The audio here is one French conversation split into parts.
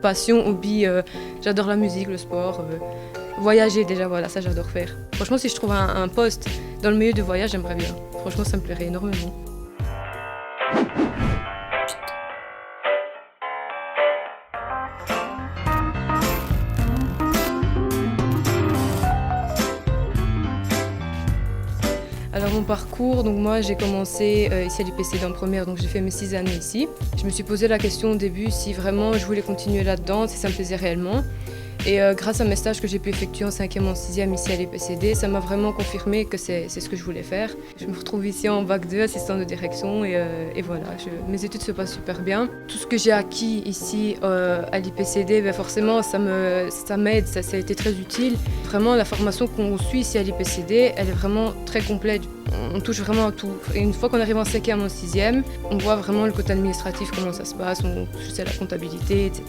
passion, hobby, j'adore la musique, le sport, voyager déjà, voilà, ça j'adore faire. Franchement, si je trouve un poste dans le milieu du voyage, j'aimerais bien. Franchement, ça me plairait énormément. Alors mon parcours, donc moi j'ai commencé ici à l'IPCD en première, donc j'ai fait mes 6 années ici. Je me suis posé la question au début si vraiment je voulais continuer là-dedans, si ça me plaisait réellement. Et grâce à mes stages que j'ai pu effectuer en 5e et en 6e ici à l'IPCD, ça m'a vraiment confirmé que c'est ce que je voulais faire. Je me retrouve ici en bac 2, assistante de direction, et voilà, mes études se passent super bien. Tout ce que j'ai acquis ici à l'IPCD, ben forcément ça m'aide, ça a été très utile. Vraiment la formation qu'on suit ici à l'IPCD, elle est vraiment très complète. On touche vraiment à tout. Et une fois qu'on arrive en 5e, en 6e, on voit vraiment le côté administratif, comment ça se passe, on touche à la comptabilité, etc.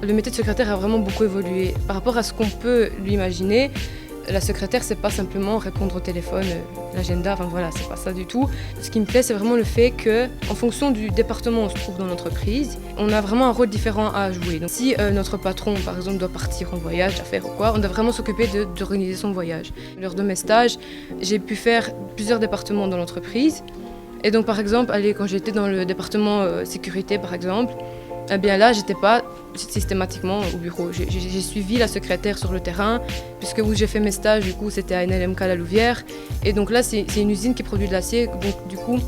Le métier de secrétaire a vraiment beaucoup évolué. Par rapport à ce qu'on peut l'imaginer, la secrétaire, c'est pas simplement répondre au téléphone, l'agenda, enfin voilà, c'est pas ça du tout. Ce qui me plaît, c'est vraiment le fait que, en fonction du département où on se trouve dans l'entreprise, on a vraiment un rôle différent à jouer. Donc, si notre patron, par exemple, doit partir en voyage, d'affaires ou quoi, on doit vraiment s'occuper d'organiser son voyage. Lors de mes stages, j'ai pu faire plusieurs départements dans l'entreprise. Et donc, par exemple, quand j'étais dans le département sécurité, par exemple, eh bien là, j'étais pas systématiquement au bureau. J'ai suivi la secrétaire sur le terrain, puisque où j'ai fait mes stages, du coup, c'était à NLMK La Louvière. Et donc là, c'est une usine qui produit de l'acier. Donc, du coup,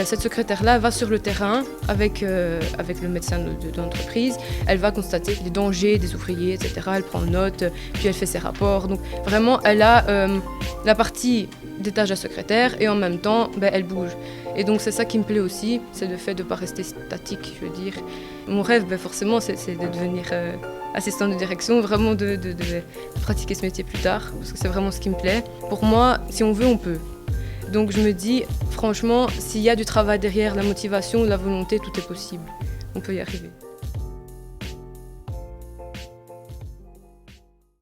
cette secrétaire-là va sur le terrain avec le médecin de l'entreprise. Elle va constater les dangers des ouvriers, etc. Elle prend note, puis elle fait ses rapports. Donc, vraiment, elle a la partie des tâches de la secrétaire et en même temps, elle bouge. Et donc, c'est ça qui me plaît aussi, c'est le fait de ne pas rester statique, je veux dire. Mon rêve, forcément, c'est de devenir assistante de direction, vraiment de pratiquer ce métier plus tard, parce que c'est vraiment ce qui me plaît. Pour moi, si on veut, on peut. Donc je me dis, franchement, s'il y a du travail derrière, la motivation, la volonté, tout est possible. On peut y arriver.